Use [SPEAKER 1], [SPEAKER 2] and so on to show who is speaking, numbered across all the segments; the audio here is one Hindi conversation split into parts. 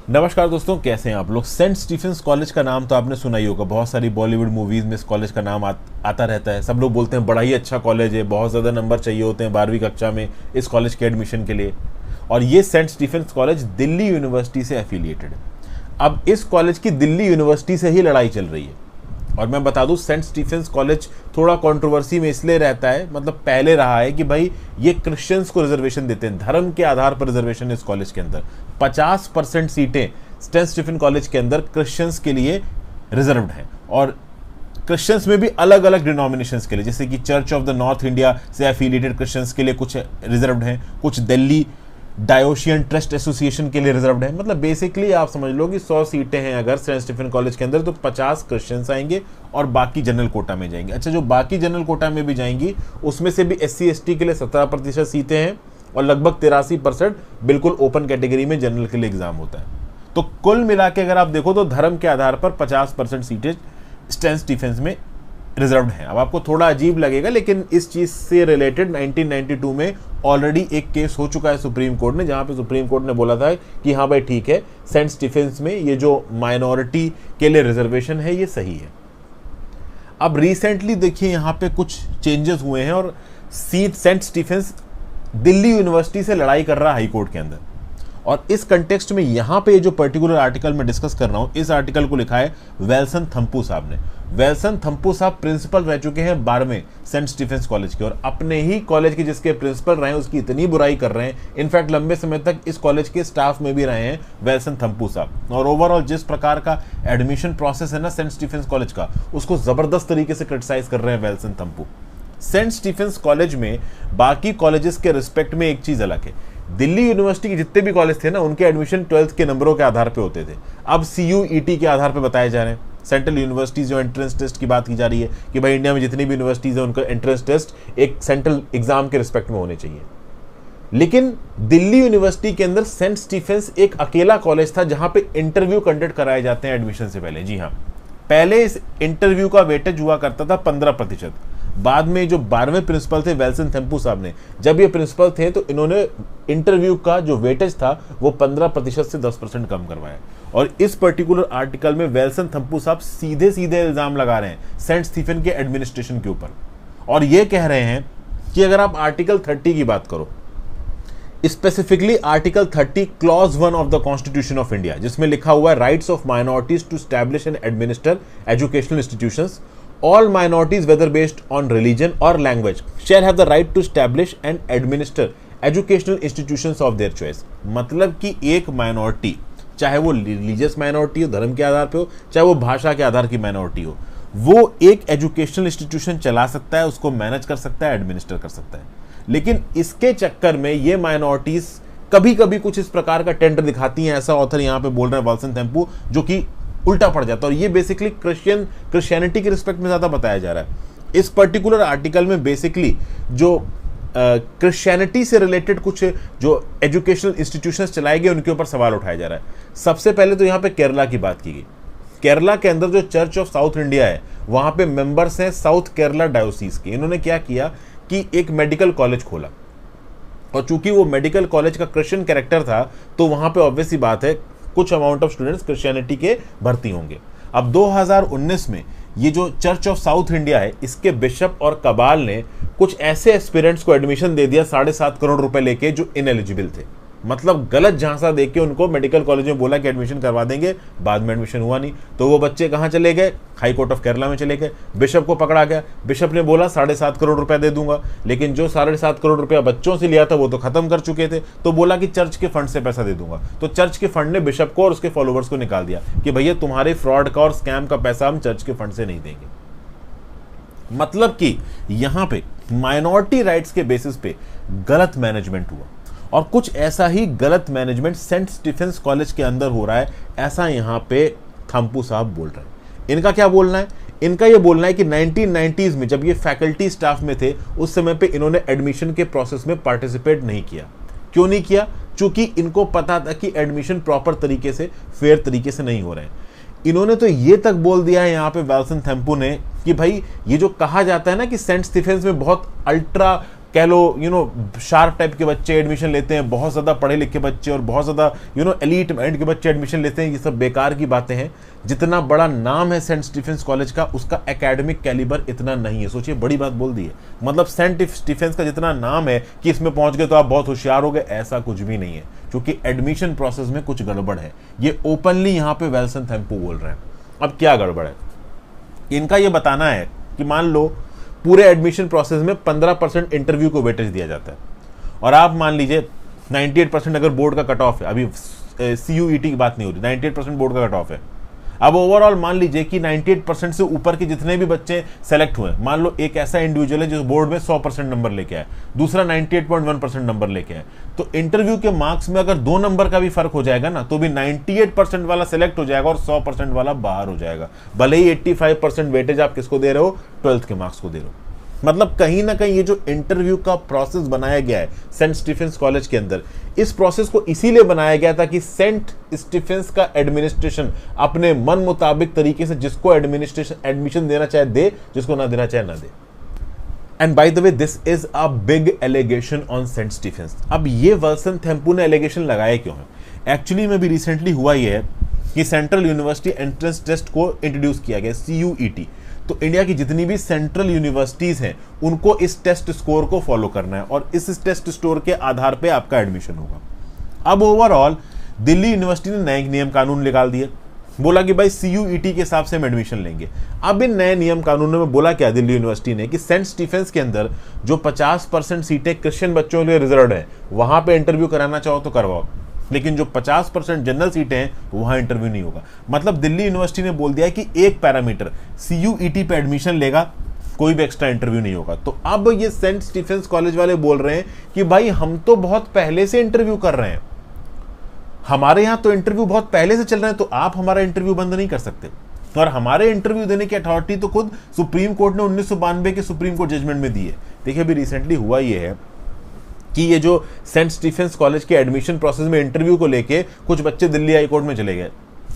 [SPEAKER 1] नमस्कार दोस्तों, कैसे हैं आप लोग। सेंट स्टीफेंस कॉलेज का नाम तो आपने सुना ही होगा। बहुत सारी बॉलीवुड मूवीज में इस कॉलेज का नाम आता रहता है। सब लोग बोलते हैं बड़ा ही अच्छा कॉलेज है, बहुत ज़्यादा नंबर चाहिए होते हैं 12वीं कक्षा में इस कॉलेज के एडमिशन के लिए। और ये Saint Stephen's college Delhi university से एफिलिएटेड है। अब इस कॉलेज की दिल्ली यूनिवर्सिटी से ही लड़ाई चल रही है। और मैं बता दूं, सेंट स्टीफेंस कॉलेज थोड़ा कंट्रोवर्सी में इसलिए रहता है, मतलब पहले रहा है कि भाई ये क्रिश्चियंस को रिजर्वेशन देते हैं, धर्म के आधार पर रिजर्वेशन इस कॉलेज के अंदर 50% सीटें सेंट स्टीफेंस कॉलेज के अंदर क्रिश्चियंस के लिए रिजर्व्ड हैं। और क्रिश्चियंस में भी अलग अलग डिनोमिनेशंस के लिए, जैसे कि church of the north India से एफिलिएटेड क्रिश्चियंस के लिए कुछ रिजर्व्ड हैं, कुछ दिल्ली डायोशियन ट्रस्ट एसोसिएशन के लिए रिजर्व्ड है। मतलब बेसिकली आप समझ लो कि 100 सीटें हैं अगर सेंट स्टीफेंस कॉलेज के अंदर, तो 50 क्रिश्चियंस आएंगे और बाकी जनरल कोटा में जाएंगे। अच्छा, जो बाकी जनरल कोटा में भी जाएंगी उसमें से भी SC ST के लिए 17% सीटें हैं और लगभग 83% बिल्कुल ओपन कैटेगरी में जनरल के लिए एग्जाम होता है। तो कुल मिला के अगर आप देखो तो धर्म के आधार पर 50% सीटें सेंट स्टीफेंस में रिजर्व्ड हैं। अब आपको थोड़ा अजीब लगेगा, लेकिन इस चीज से रिलेटेड 1992 में ऑलरेडी एक केस हो चुका है सुप्रीम कोर्ट में, जहां पे सुप्रीम कोर्ट ने बोला था कि हाँ भाई ठीक है, सेंट स्टीफेंस में ये जो माइनॉरिटी के लिए रिजर्वेशन है ये सही है। अब रिसेंटली देखिए यहाँ पे कुछ चेंजेस हुए हैं और सेंट स्टीफेंस दिल्ली यूनिवर्सिटी से लड़ाई कर रहा है हाई कोर्ट के अंदर। और इस कंटेक्स्ट में यहाँ पे जो पर्टिकुलर आर्टिकल में डिस्कस कर रहा हूँ, इस आर्टिकल को लिखा है वेल्सन थम्पू साहब ने। वेल्सन थम्पू साहब प्रिंसिपल रह चुके हैं 12वें सेंट स्टीफेंस कॉलेज के, और अपने ही कॉलेज के जिसके प्रिंसिपल रहे हैं उसकी इतनी बुराई कर रहे हैं। इनफैक्ट लंबे समय तक इस कॉलेज के स्टाफ में भी रहे हैं वेल्सन थम्पू साहब। और ओवरऑल जिस प्रकार का एडमिशन प्रोसेस है ना सेंट स्टीफेंस कॉलेज का, उसको जबरदस्त तरीके से क्रिटिसाइज कर रहे हैं वेल्सन थम्पू। सेंट स्टीफेंस कॉलेज में बाकी कॉलेजेस के रिस्पेक्ट में एक चीज अलग है। दिल्ली यूनिवर्सिटी के जितने भी कॉलेज थे ना, उनके एडमिशन 12th के नंबरों के आधार पे होते थे। अब CUET के आधार पे बताए जा रहे हैं। सेंट्रल यूनिवर्सिटीज जो एंट्रेंस टेस्ट की बात की जा रही है कि भाई इंडिया में जितनी भी यूनिवर्सिटीज है उनका एंट्रेंस टेस्ट एक सेंट्रल एग्जाम के रिस्पेक्ट में होने चाहिए। लेकिन दिल्ली यूनिवर्सिटी के अंदर सेंट स्टीफेंस एक अकेला कॉलेज था जहां पे इंटरव्यू कंडक्ट कराए जाते हैं एडमिशन से पहले। जी हाँ, पहले इस इंटरव्यू का वेटेज हुआ करता था 15%। बाद में जो 12वें प्रिंसिपल थे वेल्सन थम्पू साहब ने, जब ये प्रिंसिपल थे तो इन्होंने इंटरव्यू का जो वेटेज था वो 15% से 10% कम करवाया। और इस पर्टिकुलर आर्टिकल में वेल्सन थम्पू साहब सीधे सीधे इल्जाम लगा रहे हैं सेंट स्टीफेन के एडमिनिस्ट्रेशन के ऊपर। और ये कह रहे हैं कि अगर आप आर्टिकल 30 की बात करो, specifically article 30 clause 1 of the constitution of India, जिसमें लिखा हुआ है rights of minorities to establish and administer educational institutions. All minorities, whether based on religion or language, shall have the right to establish and administer educational institutions of their choice। मतलब कि एक माइनॉरिटी, चाहे वो रिलीजियस माइनॉरिटी हो, धर्म के आधार पे हो, चाहे वो भाषा के आधार की माइनॉरिटी हो, वो एक एजुकेशनल इंस्टीट्यूशन चला सकता है, उसको मैनेज कर सकता है, एडमिनिस्टर कर सकता है। लेकिन इसके चक्कर में ये माइनॉरिटीज कभी कभी कुछ इस प्रकार का टेंडर दिखाती हैं, ऐसा ऑथर यहाँ पे बोल रहे हैं वेल्सन थम्पू, जो कि उल्टा पड़ जाता है। और ये बेसिकली क्रिश्चियनिटी के रिस्पेक्ट में ज्यादा बताया जा रहा है। इस पर्टिकुलर आर्टिकल में बेसिकली जो क्रिश्चियनिटी से रिलेटेड कुछ जो एजुकेशनल इंस्टीट्यूशंस चलाए गए उनके ऊपर सवाल उठाया जा रहा है। सबसे पहले तो यहाँ पे केरला की बात की गई। केरला के अंदर जो चर्च ऑफ साउथ इंडिया है, वहां पे मेंबर्स हैं साउथ केरला डायोसीस के। इन्होंने क्या किया कि एक मेडिकल कॉलेज खोला, और चूंकि वो मेडिकल कॉलेज का क्रिश्चियन कैरेक्टर था तो वहां पे ऑब्वियस सी बात है कुछ अमाउंट ऑफ स्टूडेंट्स क्रिश्चियनिटी के भर्ती होंगे। अब 2019 में ये जो चर्च ऑफ साउथ इंडिया है, इसके बिशप और कबाल ने कुछ ऐसे एस्पिरेंट्स को एडमिशन दे दिया 7.5 करोड़ रुपए लेके जो इनएलिजिबल थे। मतलब गलत झांसा देके उनको मेडिकल कॉलेज में बोला कि एडमिशन करवा देंगे, बाद में एडमिशन हुआ नहीं। तो वो बच्चे कहाँ चले गए? हाई कोर्ट ऑफ केरला में चले गए। बिशप को पकड़ा गया। बिशप ने बोला 7.5 करोड़ रुपया दे दूंगा, लेकिन जो 7.5 करोड़ रुपया बच्चों से लिया था वो तो खत्म कर चुके थे। तो बोला कि चर्च के फंड से पैसा दे दूंगा। तो चर्च के फंड ने बिशप को और उसके फॉलोवर्स को निकाल दिया कि भैया तुम्हारे फ्रॉड का और स्कैम का पैसा हम चर्च के फंड से नहीं देंगे। मतलब कि यहां पे माइनॉरिटी राइट्स के बेसिस पे गलत मैनेजमेंट हुआ, और कुछ ऐसा ही गलत मैनेजमेंट सेंट स्टीफेंस कॉलेज के अंदर हो रहा है, ऐसा यहां पे थम्पू साहब बोल रहे हैं। इनका क्या बोलना है? इनका ये बोलना है कि 1990s में जब ये फैकल्टी स्टाफ में थे, उस समय पे इन्होंने एडमिशन के प्रोसेस में पार्टिसिपेट नहीं किया। क्यों नहीं किया? क्योंकि इनको पता था कि एडमिशन प्रॉपर तरीके से, फेयर तरीके से नहीं हो रहे हैं। इन्होंने तो ये तक बोल दिया है यहाँ पे वेल्सन थम्पू ने कि भाई ये जो कहा जाता है ना कि सेंट स्टीफेंस में बहुत अल्ट्रा कह लो शार्प टाइप के बच्चे एडमिशन लेते हैं, बहुत ज़्यादा पढ़े लिखे बच्चे और बहुत ज़्यादा एलीट माइंड के बच्चे एडमिशन लेते हैं, ये सब बेकार की बातें हैं। जितना बड़ा नाम है सेंट स्टीफेंस कॉलेज का, उसका एकेडमिक कैलिबर इतना नहीं है। सोचिए, बड़ी बात बोल दी है। मतलब सेंट स्टीफेंस का जितना नाम है कि इसमें पहुंच गए तो आप बहुत होशियार हो गए, ऐसा कुछ भी नहीं है, क्योंकि एडमिशन प्रोसेस में कुछ गड़बड़ है। ये ओपनली यहाँ पे वेल्सन थेम्पू बोल रहे हैं। अब क्या गड़बड़ है, इनका ये बताना है कि मान लो पूरे एडमिशन प्रोसेस में 15% इंटरव्यू को वेटेज दिया जाता है, और आप मान लीजिए 98% अगर बोर्ड का कट ऑफ है, अभी CUET की बात नहीं हो रही, 98% बोर्ड का कट ऑफ है। अब ओवरऑल मान लीजिए कि 98% से ऊपर के जितने भी बच्चे सेलेक्ट हुए, मान लो एक ऐसा इंडिविजुअल है जो बोर्ड में 100% नंबर लेके आए, दूसरा 98.1% नंबर लेके आए, तो इंटरव्यू के मार्क्स में अगर 2 नंबर का भी फर्क हो जाएगा ना, तो भी 98% वाला सेलेक्ट हो जाएगा और 100% वाला बाहर हो जाएगा। भले ही 85% वेटेज आप किसको दे रहे हो, 12th के मार्क्स को दे रहे हो। मतलब कहीं ना कहीं ये जो इंटरव्यू का प्रोसेस बनाया गया है सेंट स्टीफेंस कॉलेज के अंदर, इस प्रोसेस को इसीलिए बनाया गया था कि सेंट स्टीफेंस का एडमिनिस्ट्रेशन अपने मन मुताबिक तरीके से जिसको एडमिशन देना चाहे दे, जिसको ना देना चाहे ना दे। And by the way, this is a big allegation on Saint Stephen's. अब ये वेल्सन थेम्पू ने एलिगेशन लगाया क्यों है? एक्चुअली में भी रिसेंटली हुआ ये है कि सेंट्रल यूनिवर्सिटी एंट्रेंस टेस्ट को इंट्रोड्यूस किया गया, CUET। तो इंडिया की जितनी भी सेंट्रल यूनिवर्सिटीज हैं उनको इस टेस्ट स्कोर को फॉलो करना है, और इस टेस्ट स्कोर के आधार पे आपका एडमिशन होगा। अब ओवरऑल दिल्ली यूनिवर्सिटी ने नए नियम कानून निकाल दिए, बोला कि भाई CUET के हिसाब से हम एडमिशन लेंगे। अब इन नए नियम कानूनों में बोला क्या दिल्ली यूनिवर्सिटी ने कि सेंट स्टीफेंस के अंदर जो 50% सीटें क्रिश्चियन बच्चों के लिए रिजर्व है, वहां पे इंटरव्यू कराना चाहो तो करवाओ, लेकिन जो 50% जनरल सीटें हैं वहां इंटरव्यू नहीं होगा। मतलब दिल्ली यूनिवर्सिटी ने बोल दिया है कि एक पैरामीटर CUET पे एडमिशन लेगा, कोई भी एक्स्ट्रा इंटरव्यू नहीं होगा। तो अब ये सेंट स्टीफेंस कॉलेज वाले बोल रहे हैं कि भाई हम तो बहुत पहले से इंटरव्यू कर रहे हैं, हमारे यहां तो इंटरव्यू बहुत पहले से चल रहे हैं, तो आप हमारा इंटरव्यू बंद नहीं कर सकते। और हमारे इंटरव्यू देने की अथॉरिटी तो खुद सुप्रीम कोर्ट ने 1992 के सुप्रीम कोर्ट जजमेंट में दी है। देखिए, अभी रिसेंटली हुआ ये है कि ये जो सेंट स्टीफेंस कॉलेज के एडमिशन प्रोसेस में इंटरव्यू को लेके कुछ बच्चे दिल्ली हाई कोर्ट में चले गए।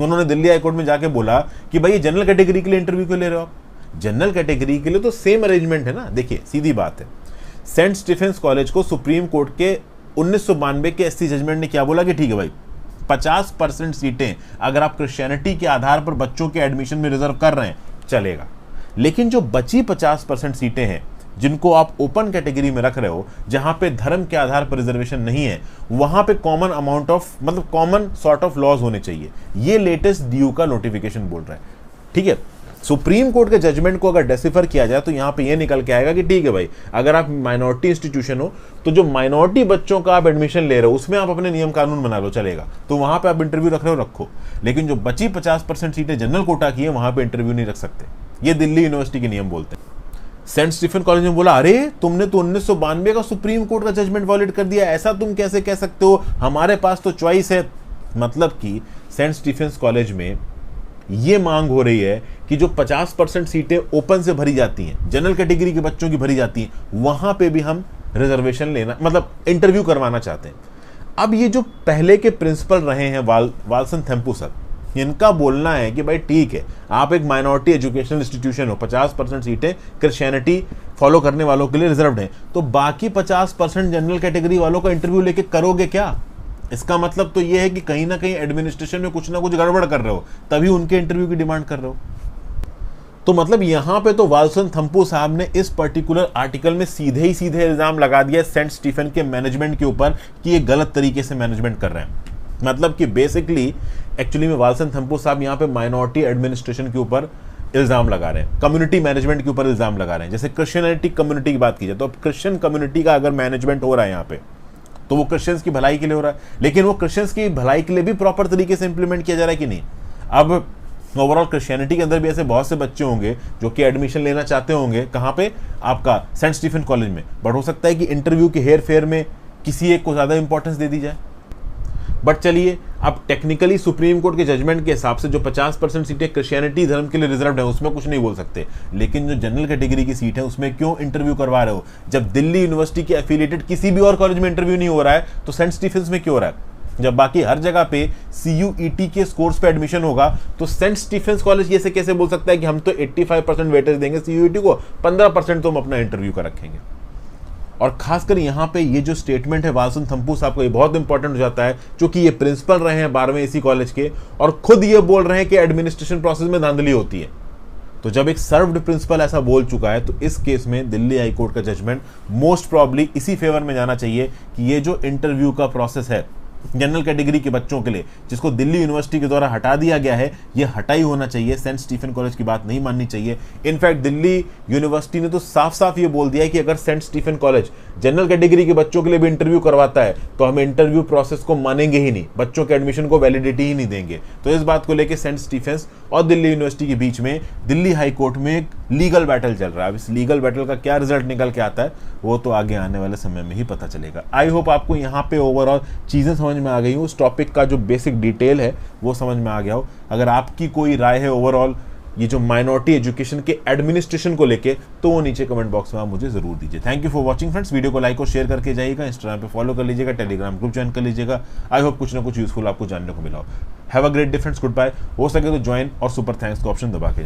[SPEAKER 1] उन्होंने दिल्ली हाई कोर्ट में जाके बोला कि भाई ये जनरल कैटेगरी के लिए इंटरव्यू क्यों ले रहे हो आप? जनरल कैटेगरी के लिए तो सेम अरेंजमेंट है ना। देखिए, सीधी बात है, सेंट स्टीफेंस कॉलेज को सुप्रीम कोर्ट के 1992 के SC जजमेंट ने क्या बोला कि ठीक है भाई, 50% सीटें अगर आप क्रिश्चियनिटी के आधार पर बच्चों के एडमिशन में रिजर्व कर रहे हैं चलेगा, लेकिन जो बची 50% सीटें हैं जिनको आप ओपन कैटेगरी में रख रहे हो, जहां पे धर्म के आधार पर रिजर्वेशन नहीं है, वहां पे कॉमन अमाउंट ऑफ मतलब कॉमन सॉर्ट ऑफ लॉज होने चाहिए। ये लेटेस्ट DU का नोटिफिकेशन बोल रहा है। ठीक है, सुप्रीम कोर्ट के जजमेंट को अगर डेसिफर किया जाए तो यहां पे ये निकल के आएगा कि ठीक है भाई, अगर आप माइनॉरिटी इंस्टीट्यूशन हो तो जो माइनॉरिटी बच्चों का आप एडमिशन ले रहे हो उसमें आप अपने नियम कानून बना लो, चलेगा। तो वहां पे आप इंटरव्यू रख रहे हो, रखो, लेकिन जो बची 50% सीटें जनरल कोटा की है वहां पे इंटरव्यू नहीं रख सकते। ये दिल्ली यूनिवर्सिटी के नियम बोलते हैं। सेंट स्टीफेन कॉलेज ने बोला, अरे तुमने तो 1992 का सुप्रीम कोर्ट का जजमेंट वॉलिड कर दिया, ऐसा तुम कैसे कह सकते हो, हमारे पास तो चॉइस है। मतलब कि सेंट स्टीफेंस कॉलेज में ये मांग हो रही है कि जो 50% सीटें ओपन से भरी जाती हैं, जनरल कैटेगरी के बच्चों की भरी जाती हैं, वहां पे भी हम रिजर्वेशन लेना मतलब इंटरव्यू करवाना चाहते हैं। अब ये जो पहले के प्रिंसिपल रहे हैं वाल्सन थेम्पू सर, इनका बोलना है कि भाई ठीक है, आप एक माइनॉरिटी एजुकेशनल इंस्टीट्यूशन हो, 50% सीटें क्रिश्चियनिटी फॉलो करने वालों के लिए रिजर्व्ड हैं, तो बाकी 50% जनरल कैटेगरी वालों का इंटरव्यू लेके करोगे क्या? इसका मतलब तो ये है कि कहीं ना कहीं एडमिनिस्ट्रेशन में कुछ ना कुछ गड़बड़ कर रहे हो, तभी उनके इंटरव्यू की डिमांड कर रहे हो। तो मतलब यहां पे तो वाल्सन थेम्पू साहब ने इस पर्टिकुलर आर्टिकल में सीधे ही सीधे इल्जाम लगा दिया सेंट स्टीफेन के मैनेजमेंट के ऊपर कि ये गलत तरीके से मैनेजमेंट कर रहे हैं। मतलब कि बेसिकली एक्चुअली में वाल्सन थेम्पू साहब यहाँ पे माइनॉरिटी एडमिनिस्ट्रेशन के ऊपर इल्जाम लगा रहे हैं, कम्युनिटी मैनेजमेंट के ऊपर इल्जाम लगा रहे हैं। जैसे क्रिश्चियनिटी कम्युनिटी की बात की जाए तो अब क्रिश्चियन कम्युनिटी का अगर मैनेजमेंट हो रहा है यहाँ पे, तो वो क्रिश्चियंस की भलाई के लिए हो रहा है, लेकिन वो क्रिश्चियंस की भलाई के लिए भी प्रॉपर तरीके से इंप्लीमेंट किया जा रहा है कि नहीं? अब ओवरऑल क्रिश्चियनिटी के अंदर भी ऐसे बहुत से बच्चे होंगे जो कि एडमिशन लेना चाहते होंगे, कहाँ पे? आपका सेंट स्टीफेन कॉलेज में, बट हो सकता है कि इंटरव्यू के हेर फेर में किसी एक को ज्यादा इंपॉर्टेंस दे दी जाए। बट चलिए, अब टेक्निकली सुप्रीम कोर्ट के जजमेंट के हिसाब से जो 50% सीटें क्रिश्चियनिटी धर्म के लिए रिजर्व्ड है उसमें कुछ नहीं बोल सकते, लेकिन जो जनरल कैटेगरी की सीट है उसमें क्यों इंटरव्यू करवा रहे हो? जब दिल्ली यूनिवर्सिटी के एफिलिएटेड किसी भी और कॉलेज में इंटरव्यू नहीं हो रहा है तो सेंट स्टीफेंस में क्यों हो रहा है? जब बाकी हर जगह पे CUET के स्कोर्स पे एडमिशन होगा तो सेंट स्टीफेंस कॉलेज ये से कैसे बोल सकता है कि हम तो 85% वेटेज देंगे CUET को, 15% तो हम अपना इंटरव्यू का रखेंगे? और खासकर यहाँ पे ये जो स्टेटमेंट है वालसन थम्पू साहब का, ये बहुत इंपॉर्टेंट हो जाता है, क्योंकि ये प्रिंसिपल रहे हैं 12वें इसी कॉलेज के और खुद ये बोल रहे हैं कि एडमिनिस्ट्रेशन प्रोसेस में धांधली होती है। तो जब एक सर्व्ड प्रिंसिपल ऐसा बोल चुका है, तो इस केस में दिल्ली हाई कोर्ट का जजमेंट मोस्ट प्रॉब्ली इसी फेवर में जाना चाहिए कि ये जो इंटरव्यू का प्रोसेस है जनरल कैटेगरी के बच्चों के लिए, जिसको दिल्ली यूनिवर्सिटी के द्वारा हटा दिया गया है, ये हटा ही होना चाहिए। सेंट स्टीफन कॉलेज की बात नहीं माननी चाहिए। इनफैक्ट दिल्ली यूनिवर्सिटी ने तो साफ साफ ये बोल दिया है कि अगर Saint Stephen college general category के बच्चों के लिए भी इंटरव्यू करवाता है तो हम इंटरव्यू प्रोसेस को मानेंगे ही नहीं, बच्चों के एडमिशन को वैलिडिटी ही नहीं देंगे। तो इस बात को लेकर सेंट स्टीफेंस और दिल्ली यूनिवर्सिटी के बीच में दिल्ली हाई कोर्ट में एक लीगल बैटल चल रहा है। अब इस लीगल बैटल का क्या रिजल्ट निकल के आता है वो तो आगे आने वाले समय में ही पता चलेगा। आई होप आपको यहाँ पे ओवरऑल चीज़ें समझ में आ गई हो, उस टॉपिक का जो बेसिक डिटेल है वो समझ में आ गया हो। अगर आपकी कोई राय है ओवरऑल ये जो माइनॉरिटी एजुकेशन के एडमिनिस्ट्रेशन को लेके, तो वो नीचे कमेंट बॉक्स में आप मुझे जरूर दीजिए। Thank you for watching friends. Video को लाइक और शेयर करके जाइएगा, इंस्टाग्राम पे फॉलो कर लीजिएगा, टेलीग्राम ग्रुप ज्वाइन कर लीजिएगा। आई होप कुछ ना कुछ यूजफुल आपको जानने को मिला हो। Have a great day friends, goodbye. हो सके तो ज्वाइन और सुपर थैंक्स का ऑप्शन दबा के